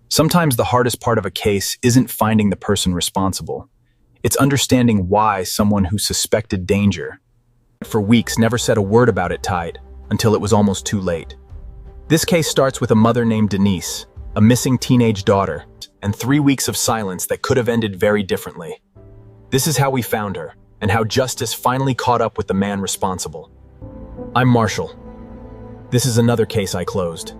Sometimes the hardest part of a case isn't finding the person responsible. It's understanding why someone who suspected danger for weeks never said a word about it tied until it was almost too late. This case starts with a mother named Denise, a missing teenage daughter, and 3 weeks of silence that could have ended very differently. This is how we found her, and how justice finally caught up with the man responsible. I'm Marshall. This is another case I closed.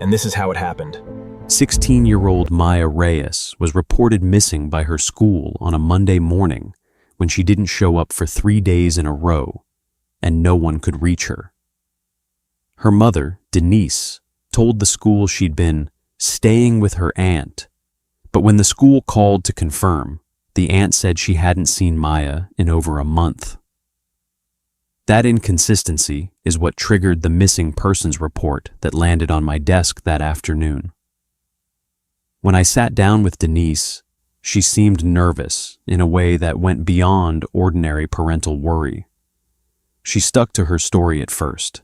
And this is how it happened. 16-year-old Maya Reyes was reported missing by her school on a Monday morning when she didn't show up for 3 days in a row, and no one could reach her. Her mother, Denise, told the school she'd been staying with her aunt, but when the school called to confirm, the aunt said she hadn't seen Maya in over a month. That inconsistency is what triggered the missing persons report that landed on my desk that afternoon. When I sat down with Denise, she seemed nervous in a way that went beyond ordinary parental worry. She stuck to her story at first.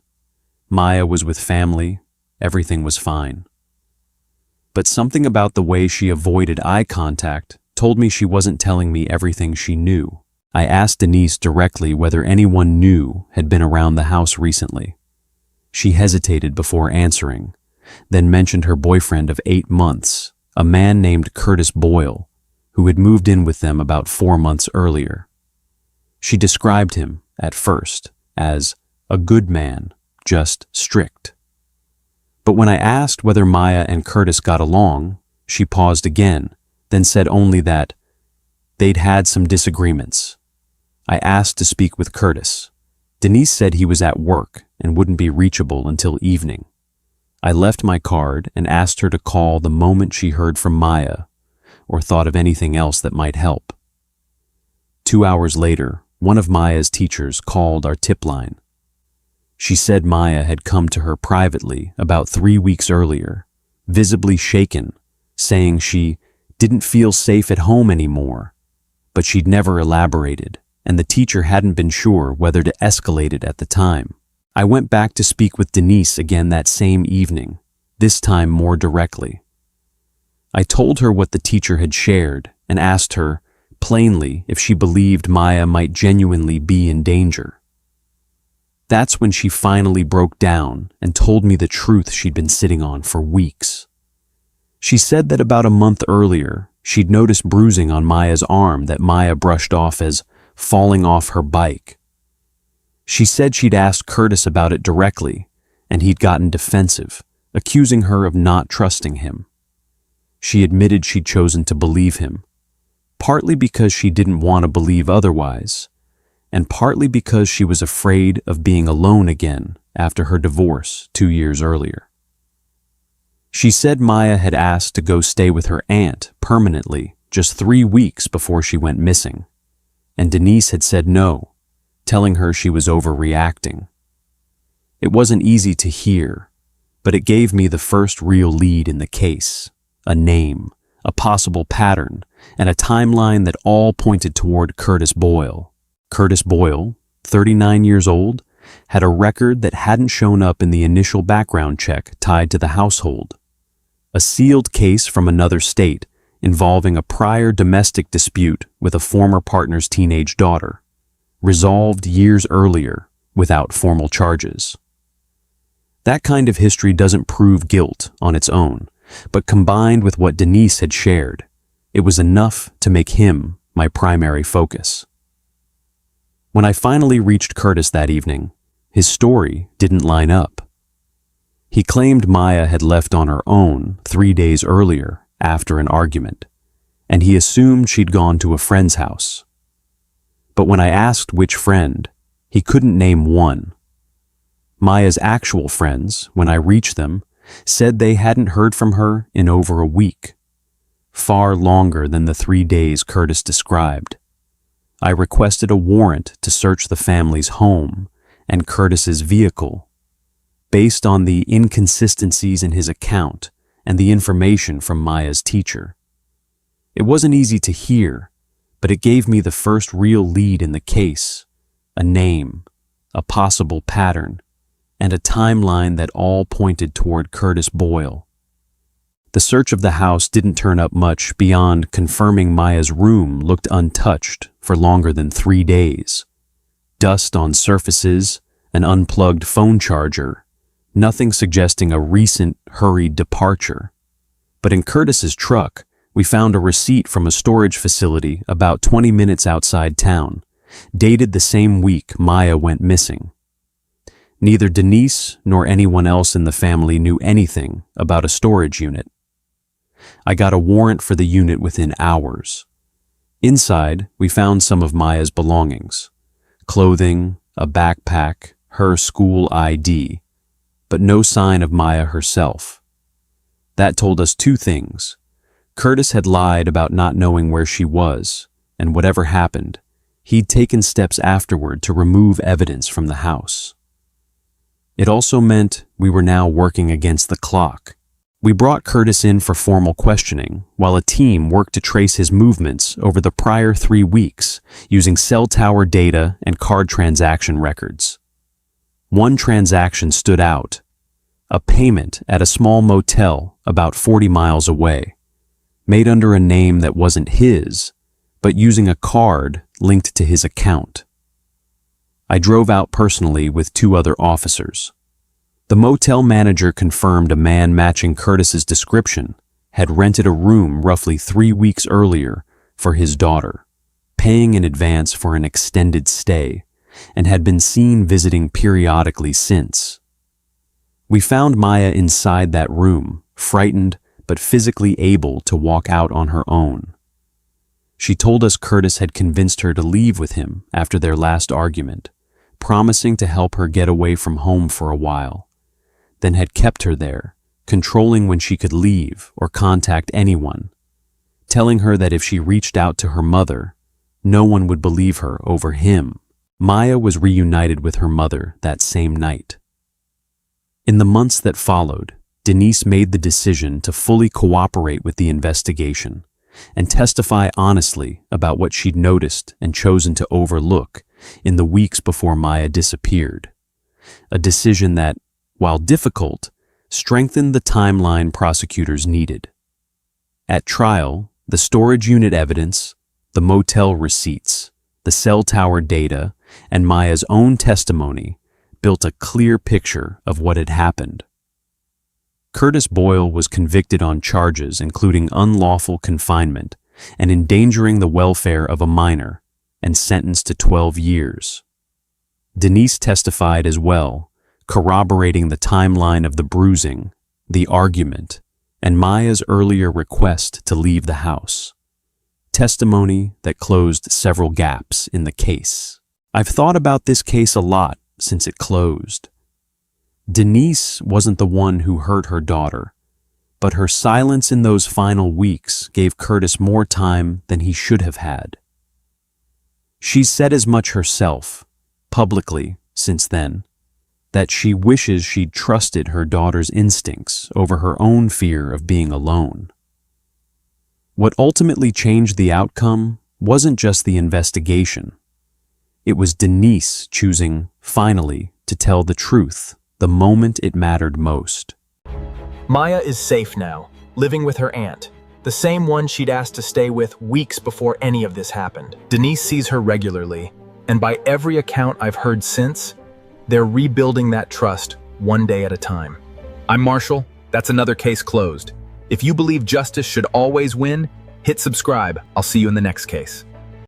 Maya was with family, everything was fine. But something about the way she avoided eye contact told me she wasn't telling me everything she knew. I asked Denise directly whether anyone new had been around the house recently. She hesitated before answering, then mentioned her boyfriend of 8 months, a man named Curtis Boyle, who had moved in with them about 4 months earlier. She described him, at first, as a good man, just strict. But when I asked whether Maya and Curtis got along, she paused again, then said only that they'd had some disagreements. I asked to speak with Curtis. Denise said he was at work and wouldn't be reachable until evening. I left my card and asked her to call the moment she heard from Maya or thought of anything else that might help. 2 hours later, one of Maya's teachers called our tip line. She said Maya had come to her privately about 3 weeks earlier, visibly shaken, saying she didn't feel safe at home anymore, but she'd never elaborated, and the teacher hadn't been sure whether to escalate it at the time. I went back to speak with Denise again that same evening, this time more directly. I told her what the teacher had shared and asked her, plainly, if she believed Maya might genuinely be in danger. That's when she finally broke down and told me the truth she'd been sitting on for weeks. She said that about a month earlier, she'd noticed bruising on Maya's arm that Maya brushed off as falling off her bike. She said she'd asked Curtis about it directly, and he'd gotten defensive, accusing her of not trusting him. She admitted she'd chosen to believe him, partly because she didn't want to believe otherwise, and partly because she was afraid of being alone again after her divorce 2 years earlier. She said Maya had asked to go stay with her aunt permanently just 3 weeks before she went missing, and Denise had said no, telling her she was overreacting. It wasn't easy to hear, but it gave me the first real lead in the case, a name, a possible pattern, and a timeline that all pointed toward Curtis Boyle. Curtis Boyle, 39 years old, had a record that hadn't shown up in the initial background check tied to the household. A sealed case from another state involving a prior domestic dispute with a former partner's teenage daughter, resolved years earlier without formal charges. That kind of history doesn't prove guilt on its own, but combined with what Denise had shared, it was enough to make him my primary focus. When I finally reached Curtis that evening, his story didn't line up. He claimed Maya had left on her own 3 days earlier after an argument, and he assumed she'd gone to a friend's house. But when I asked which friend, he couldn't name one. Maya's actual friends, when I reached them, said they hadn't heard from her in over a week, far longer than the 3 days Curtis described. I requested a warrant to search the family's home and Curtis's vehicle, based on the inconsistencies in his account and the information from Maya's teacher. It wasn't easy to hear, but it gave me the first real lead in the case, a name, a possible pattern, and a timeline that all pointed toward Curtis Boyle. The search of the house didn't turn up much beyond confirming Maya's room looked untouched for longer than 3 days. Dust on surfaces, an unplugged phone charger, nothing suggesting a recent, hurried departure. But in Curtis's truck, we found a receipt from a storage facility about 20 minutes outside town, dated the same week Maya went missing. Neither Denise nor anyone else in the family knew anything about a storage unit. I got a warrant for the unit within hours. Inside, we found some of Maya's belongings: clothing, a backpack, her school ID, but no sign of Maya herself. That told us 2 things. Curtis had lied about not knowing where she was, and whatever happened, he'd taken steps afterward to remove evidence from the house. It also meant we were now working against the clock. We brought Curtis in for formal questioning, while a team worked to trace his movements over the prior 3 weeks using cell tower data and card transaction records. One transaction stood out: a payment at a small motel about 40 miles away, made under a name that wasn't his, but using a card linked to his account. I drove out personally with 2 other officers. The motel manager confirmed a man matching Curtis's description had rented a room roughly 3 weeks earlier for his daughter, paying in advance for an extended stay, and had been seen visiting periodically since. We found Maya inside that room, frightened but physically able to walk out on her own. She told us Curtis had convinced her to leave with him after their last argument, promising to help her get away from home for a while, then had kept her there, controlling when she could leave or contact anyone, telling her that if she reached out to her mother, no one would believe her over him. Maya was reunited with her mother that same night. In the months that followed, Denise made the decision to fully cooperate with the investigation and testify honestly about what she'd noticed and chosen to overlook in the weeks before Maya disappeared. A decision that, while difficult, strengthened the timeline prosecutors needed. At trial, the storage unit evidence, the motel receipts, the cell tower data, and Maya's own testimony built a clear picture of what had happened. Curtis Boyle was convicted on charges including unlawful confinement and endangering the welfare of a minor, and sentenced to 12 years. Denise testified as well, corroborating the timeline of the bruising, the argument, and Maya's earlier request to leave the house. Testimony that closed several gaps in the case. I've thought about this case a lot since it closed. Denise wasn't the one who hurt her daughter, but her silence in those final weeks gave Curtis more time than he should have had. She's said as much herself, publicly, since then, that she wishes she'd trusted her daughter's instincts over her own fear of being alone. What ultimately changed the outcome wasn't just the investigation. It was Denise choosing, finally, to tell the truth the moment it mattered most. Maya is safe now, living with her aunt, the same one she'd asked to stay with weeks before any of this happened. Denise sees her regularly, and by every account I've heard since, they're rebuilding that trust one day at a time. I'm Marshall. That's another case closed. If you believe justice should always win, hit subscribe. I'll see you in the next case.